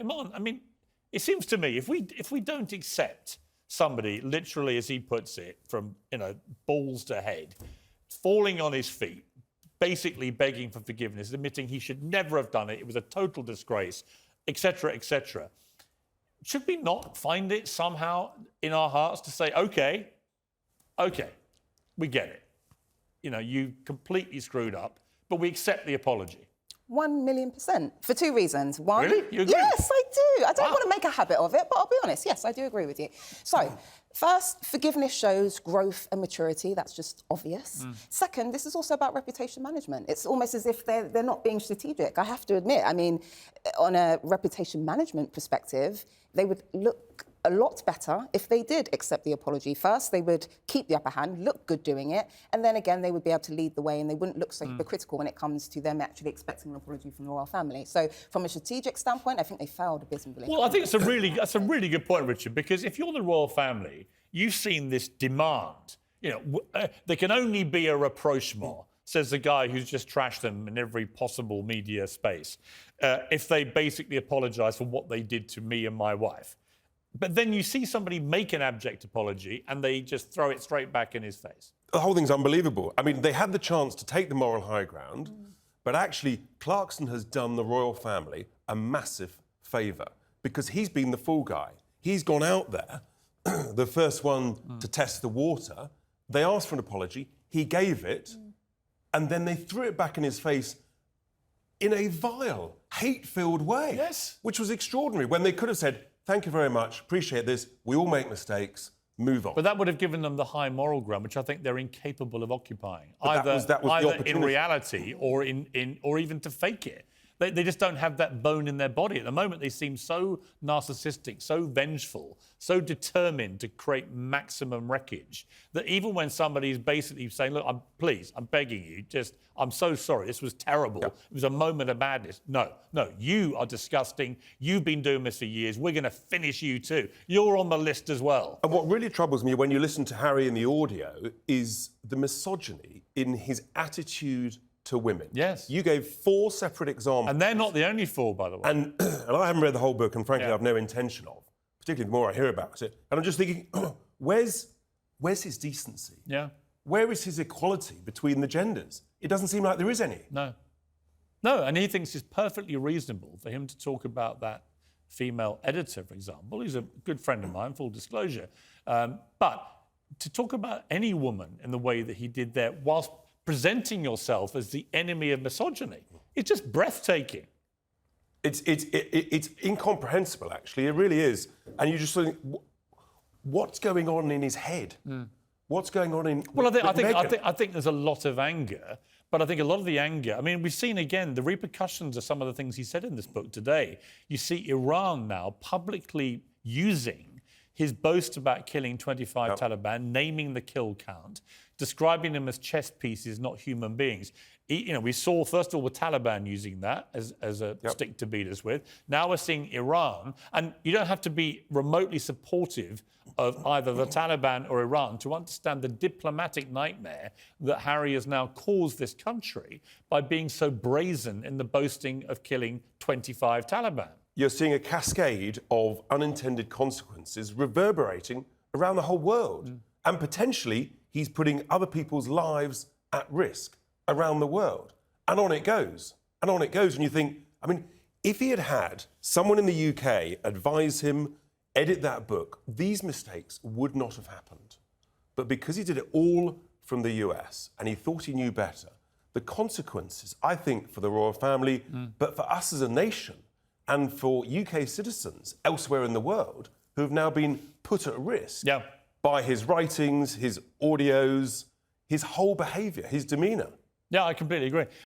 him on. I mean, it seems to me if we don't accept somebody, literally, as he puts it, from balls to head, falling on his feet, basically begging for forgiveness, admitting he should never have done it, it was a total disgrace, etc., etc. Should we not find it somehow in our hearts to say, OK, we get it. You completely screwed up, but we accept the apology. 1,000,000%, for two reasons. One, really? You agree? Yes, I do. I don't want to make a habit of it, but I'll be honest, yes, I do agree with you. So, first, forgiveness shows growth and maturity. That's just obvious. Second, this is also about reputation management. It's almost as if they're not being strategic, I have to admit. I mean, on a reputation management perspective, they would look a lot better if they did accept the apology. First, they would keep the upper hand, look good doing it, and then again, they would be able to lead the way and they wouldn't look so hypocritical when it comes to them actually expecting an apology from the royal family. So from a strategic standpoint, I think they failed abysmally. Well, I think that's a really good point, Richard, because if you're the royal family, you've seen this demand. There can only be a rapprochement, says the guy who's just trashed them in every possible media space, if they basically apologise for what they did to me and my wife. But then you see somebody make an abject apology and they just throw it straight back in his face. The whole thing's unbelievable. I mean, they had the chance to take the moral high ground, but actually Clarkson has done the royal family a massive favour because he's been the fool guy. He's gone out there, the first one to test the water. They asked for an apology, he gave it, and then they threw it back in his face in a vile, hate-filled way. Yes. Which was extraordinary, when they could have said, thank you very much, appreciate this, we all make mistakes, move on. But that would have given them the high moral ground, which I think they're incapable of occupying, but that was either in reality or or even to fake it. They just don't have that bone in their body. At the moment, they seem so narcissistic, so vengeful, so determined to create maximum wreckage that even when somebody's basically saying, look, I'm begging you, I'm so sorry, this was terrible. Yeah. It was a moment of madness. No, you are disgusting. You've been doing this for years. We're going to finish you too. You're on the list as well. And what really troubles me when you listen to Harry in the audio is the misogyny in his attitude to women. Yes. You gave 4 separate examples. And they're not the only 4, by the way. And I haven't read the whole book, and frankly, I've no intention of, particularly the more I hear about it. And I'm just thinking, where's his decency? Yeah. Where is his equality between the genders? It doesn't seem like there is any. No, and he thinks it's perfectly reasonable for him to talk about that female editor, for example. He's a good friend of mine, full disclosure. But to talk about any woman in the way that he did there, whilst presenting yourself as the enemy of misogyny, it's just breathtaking. It's incomprehensible, actually. It really is. And you just think, what's going on in his head? What's going on in? Well, I think there's a lot of anger, but I think a lot of the anger. I mean, we've seen again the repercussions of some of the things he said in this book today. You see Iran now publicly using his boast about killing 25 Taliban, naming the kill count, describing them as chess pieces, not human beings. We saw, first of all, the Taliban using that as a stick to beat us with. Now we're seeing Iran. And you don't have to be remotely supportive of either the Taliban or Iran to understand the diplomatic nightmare that Harry has now caused this country by being so brazen in the boasting of killing 25 Taliban. You're seeing a cascade of unintended consequences reverberating around the whole world. And potentially, he's putting other people's lives at risk around the world. And on it goes. And on it goes. And you think, I mean, if he had had someone in the UK advise him, edit that book, these mistakes would not have happened. But because he did it all from the US and he thought he knew better, the consequences, I think, for the royal family, but for us as a nation, and for UK citizens elsewhere in the world who have now been put at risk by his writings, his audios, his whole behaviour, his demeanour. Yeah, I completely agree.